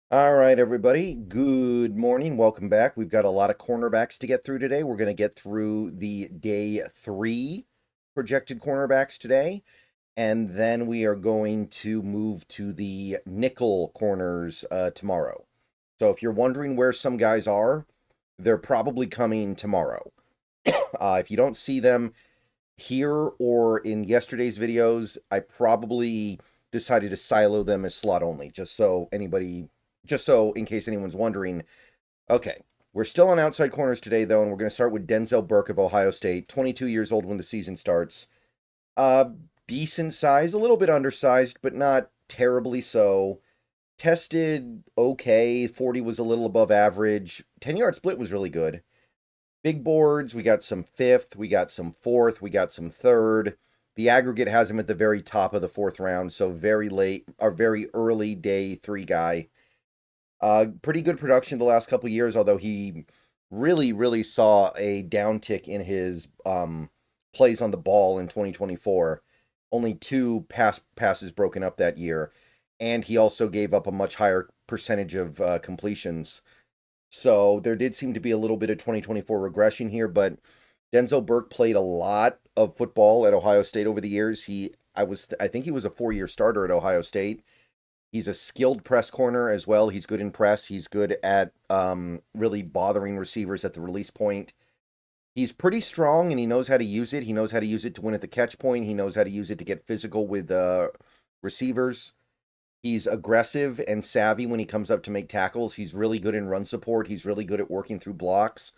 All right, everybody. Good morning. Welcome back. We've got a lot of cornerbacks to get through today. We're going to get through the day 3 projected cornerbacks today, and then we are going to move to the nickel corners tomorrow. So if you're wondering where some guys are, they're probably coming tomorrow. If you don't see them here or in yesterday's videos, I probably decided to silo them as slot only, just so in case anyone's wondering. Okay, we're still on outside corners today, though, and we're going to start with Denzel Burke of Ohio State, 22 years old when the season starts. Uh, Decent size, a little bit undersized, but not terribly so. Tested okay, 40 was a little above average. 10-yard split was really good. Big boards, we got some fifth, we got some fourth, we got some third. The aggregate has him at the very top of the fourth round, so very late, or very early day 3 guy. Pretty good production the last couple years, although he really saw a downtick in his plays on the ball in 2024. Only 2 passes broken up that year, and he also gave up a much higher percentage of completions. So there did seem to be a little bit of 2024 regression here, but Denzel Burke played a lot of football at Ohio State over the years. I think he was a 4-year starter at Ohio State. He's a skilled press corner as well. He's good in press. He's good at really bothering receivers at the release point. He's pretty strong and he knows how to use it. He knows how to use it to win at the catch point. He knows how to use it to get physical with receivers. He's aggressive and savvy when he comes up to make tackles. He's really good in run support. He's really good at working through blocks.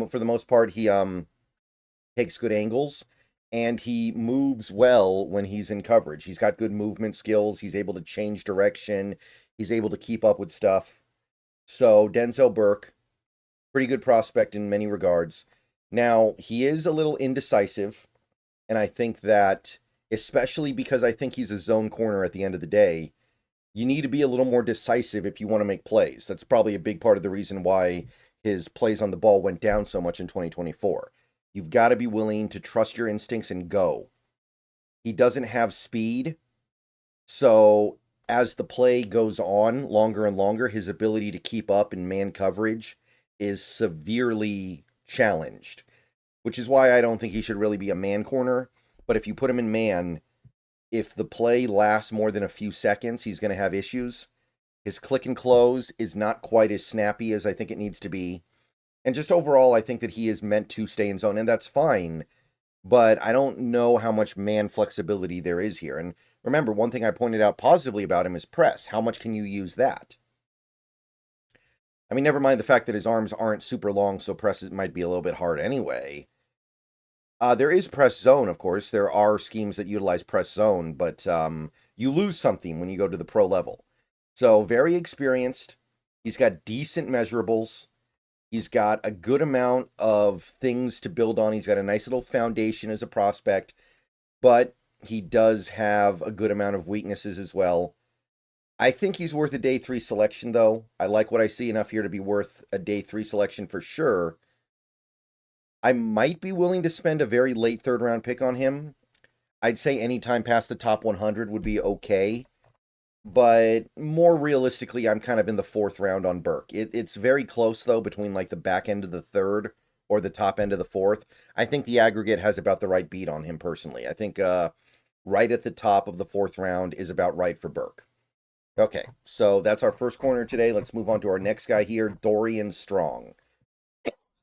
For the most part, he takes good angles and he moves well when he's in coverage. He's got good movement skills. He's able to change direction. He's able to keep up with stuff. So Denzel Burke, pretty good prospect in many regards. Now, he is a little indecisive, and I think that, especially because I think he's a zone corner at the end of the day, you need to be a little more decisive if you want to make plays. That's probably a big part of the reason why his plays on the ball went down so much in 2024. You've got to be willing to trust your instincts and go. He doesn't have speed, so as the play goes on longer and longer, his ability to keep up in man coverage is severely challenged, which is why I don't think he should really be a man corner. But if you put him in man, if the play lasts more than a few seconds, he's going to have issues. His click and close is not quite as snappy as I think it needs to be. And just overall, I think that he is meant to stay in zone, and that's fine. But I don't know how much man flexibility there is here. And remember, one thing I pointed out positively about him is press. How much can you use that? I mean, never mind the fact that his arms aren't super long, so press might be a little bit hard anyway. There is press zone, of course. There are schemes that utilize press zone, but you lose something when you go to the pro level. So, very experienced. He's got decent measurables. He's got a good amount of things to build on. He's got a nice little foundation as a prospect, but he does have a good amount of weaknesses as well. I think he's worth a day 3 selection, though. I like what I see enough here to be worth a day 3 selection for sure. I might be willing to spend a very late third round pick on him. I'd say any time past the top 100 would be okay. But more realistically, I'm kind of in the fourth round on Burke. It's very close, though, between like the back end of the third or the top end of the fourth. I think the aggregate has about the right beat on him personally. I think right at the top of the fourth round is about right for Burke. Okay, so that's our first corner today. Let's move on to our next guy here, Dorian Strong.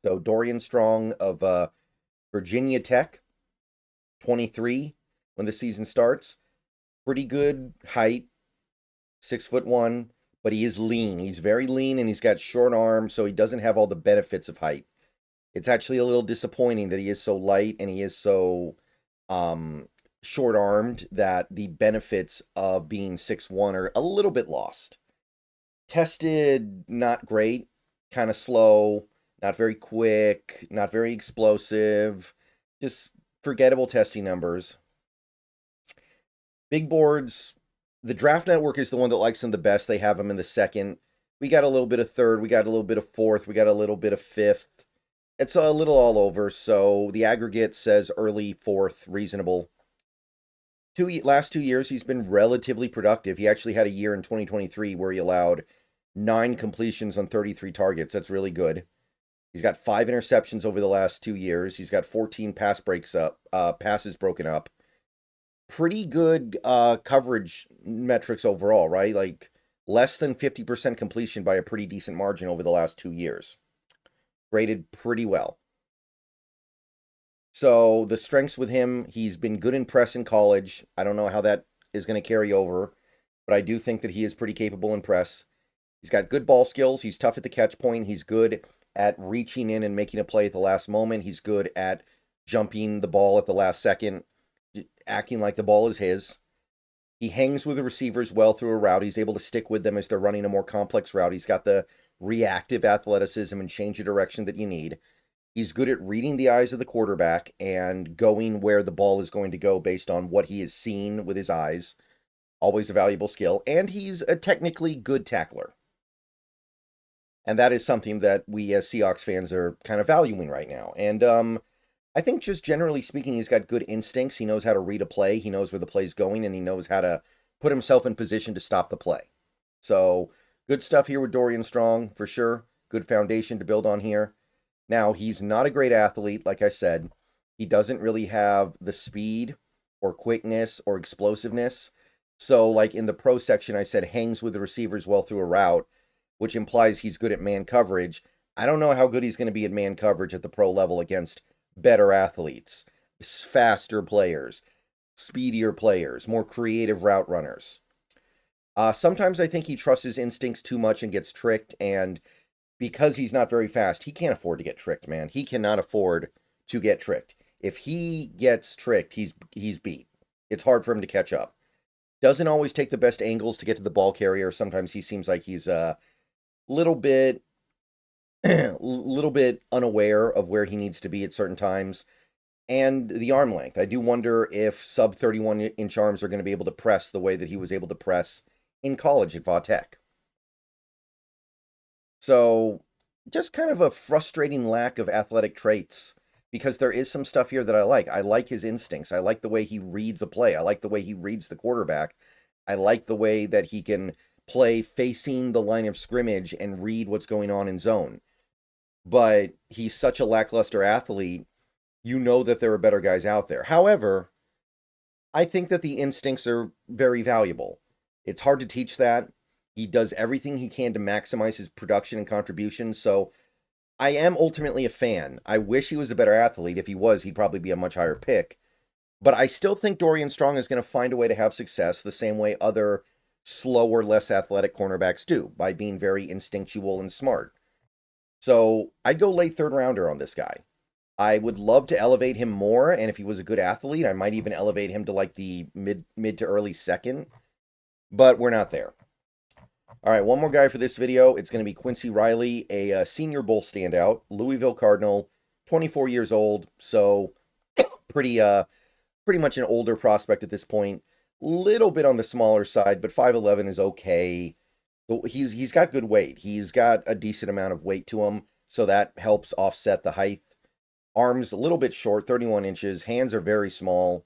So Dorian Strong of Virginia Tech, 23 when the season starts. Pretty good height, 6'1", but he is lean. He's very lean and he's got short arms, so he doesn't have all the benefits of height. It's actually a little disappointing that he is so light and he is so short-armed that the benefits of being 6'1" are a little bit lost. Tested, not great, kind of slow, not very quick, not very explosive, just forgettable testing numbers. Big boards, the Draft Network is the one that likes him the best. They have him in the second. We got a little bit of third, we got a little bit of fourth, we got a little bit of fifth. It's a little all over, so the aggregate says early fourth, reasonable. Last 2 years, he's been relatively productive. He actually had a year in 2023 where he allowed 9 completions on 33 targets. That's really good. He's got 5 interceptions over the last 2 years. He's got 14 passes broken up. Pretty good coverage metrics overall, right? Like less than 50% completion by a pretty decent margin over the last 2 years. Graded pretty well. So the strengths with him, he's been good in press in college. I don't know how that is going to carry over, but I do think that he is pretty capable in press. He's got good ball skills. He's tough at the catch point. He's good at reaching in and making a play at the last moment. He's good at jumping the ball at the last second, acting like the ball is his. He hangs with the receivers well through a route. He's able to stick with them as they're running a more complex route. He's got the reactive athleticism and change of direction that you need. He's good at reading the eyes of the quarterback and going where the ball is going to go based on what he has seen with his eyes. Always a valuable skill. And he's a technically good tackler. And that is something that we as Seahawks fans are kind of valuing right now. And I think just generally speaking, he's got good instincts. He knows how to read a play. He knows where the play's going, and he knows how to put himself in position to stop the play. So good stuff here with Dorian Strong, for sure. Good foundation to build on here. Now, he's not a great athlete, like I said. He doesn't really have the speed or quickness or explosiveness. So, like in the pro section, I said hangs with the receivers well through a route, which implies he's good at man coverage. I don't know how good he's going to be at man coverage at the pro level against better athletes, faster players, speedier players, more creative route runners. Sometimes I think he trusts his instincts too much and gets tricked, and because he's not very fast, he can't afford to get tricked, man. He cannot afford to get tricked. If he gets tricked, he's beat. It's hard for him to catch up. Doesn't always take the best angles to get to the ball carrier. Sometimes he seems like he's a little bit unaware of where he needs to be at certain times. And the arm length. I do wonder if sub 31-inch arms are going to be able to press the way that he was able to press in college at Va-Tech. So just kind of a frustrating lack of athletic traits, because there is some stuff here that I like. I like his instincts. I like the way he reads a play. I like the way he reads the quarterback. I like the way that he can play facing the line of scrimmage and read what's going on in zone. But he's such a lackluster athlete, you know that there are better guys out there. However, I think that the instincts are very valuable. It's hard to teach that. He does everything he can to maximize his production and contribution, so I am ultimately a fan. I wish he was a better athlete. If he was, he'd probably be a much higher pick. But I still think Dorian Strong is going to find a way to have success the same way other slower, less athletic cornerbacks do, by being very instinctual and smart. So I'd go late third rounder on this guy. I would love to elevate him more, and if he was a good athlete, I might even elevate him to like the mid to early second. But we're not there. All right, one more guy for this video. It's going to be Quincy Riley, a Senior Bowl standout, Louisville Cardinal, 24 years old, so pretty much an older prospect at this point. Little bit on the smaller side, but 5'11" is okay. He's got good weight. He's got a decent amount of weight to him, so that helps offset the height. Arms a little bit short, 31 inches. Hands are very small.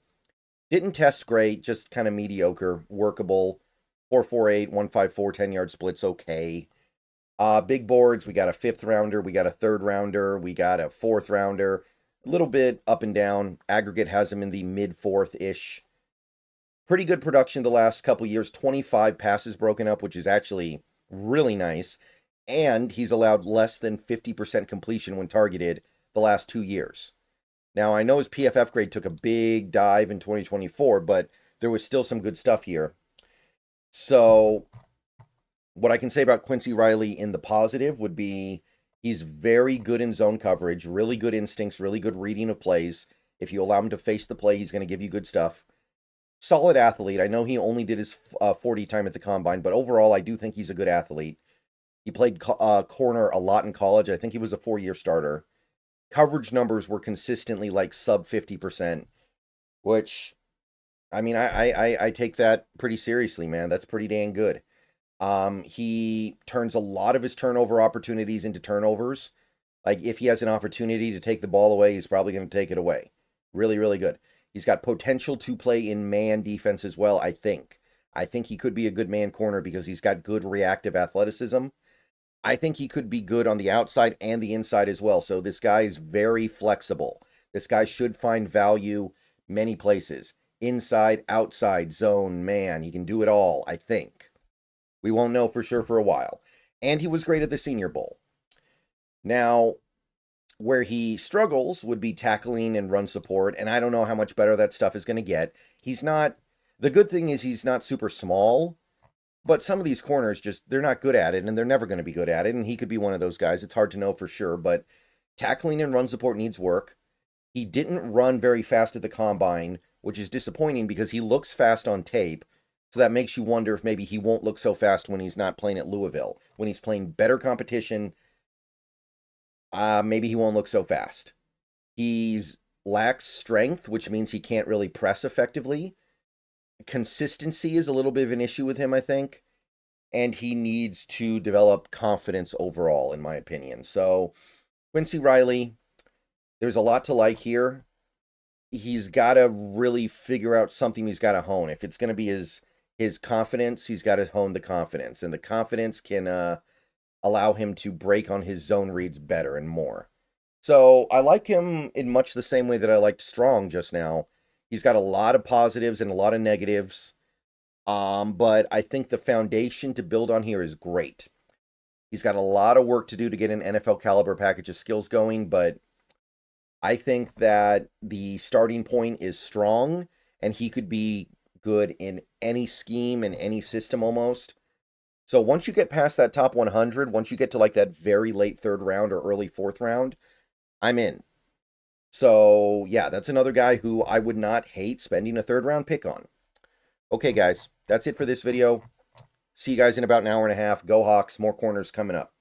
Didn't test great, just kind of mediocre, workable. 4.48, 1.54, 10-yard splits, okay. Big boards, we got a 5th rounder, we got a 3rd rounder, we got a 4th rounder. A little bit up and down. Aggregate has him in the mid-4th-ish. Pretty good production the last couple years. 25 passes broken up, which is actually really nice. And he's allowed less than 50% completion when targeted the last 2 years. Now, I know his PFF grade took a big dive in 2024, but there was still some good stuff here. So what I can say about Quincy Riley in the positive would be he's very good in zone coverage, really good instincts, really good reading of plays. If you allow him to face the play, he's going to give you good stuff. Solid athlete. I know he only did his 40 time at the combine, but overall, I do think he's a good athlete. He played corner a lot in college. I think he was a 4-year starter. Coverage numbers were consistently like sub 50%, which, I mean, I take that pretty seriously, man. That's pretty dang good. He turns a lot of his turnover opportunities into turnovers. Like, if he has an opportunity to take the ball away, he's probably going to take it away. Really, really good. He's got potential to play in man defense as well, I think. I think he could be a good man corner because he's got good reactive athleticism. I think he could be good on the outside and the inside as well. So this guy is very flexible. This guy should find value many places. Inside, outside, zone, man. He can do it all, I think. We won't know for sure for a while. And he was great at the Senior Bowl. Now, where he struggles would be tackling and run support, and I don't know how much better that stuff is going to get. He's not... The good thing is he's not super small, but some of these corners just, they're not good at it, and they're never going to be good at it, and he could be one of those guys. It's hard to know for sure, but tackling and run support needs work. He didn't run very fast at the combine, which is disappointing because he looks fast on tape, so that makes you wonder if maybe he won't look so fast when he's not playing at Louisville. When he's playing better competition, maybe he won't look so fast. He's lacks strength, which means he can't really press effectively. Consistency is a little bit of an issue with him, I think. And he needs to develop confidence overall, in my opinion. So, Quincy Riley, there's a lot to like here. He's got to really figure out something he's got to hone. If it's going to be his confidence, he's got to hone the confidence. And the confidence can allow him to break on his zone reads better and more. So I like him in much the same way that I liked Strong just now. He's got a lot of positives and a lot of negatives. But I think the foundation to build on here is great. He's got a lot of work to do to get an NFL caliber package of skills going, but I think that the starting point is strong, and he could be good in any scheme and any system almost. So once you get past that top 100, once you get to like that very late third round or early fourth round, I'm in. So yeah, that's another guy who I would not hate spending a third round pick on. Okay, guys, that's it for this video. See you guys in about an hour and a half. Go Hawks, more corners coming up.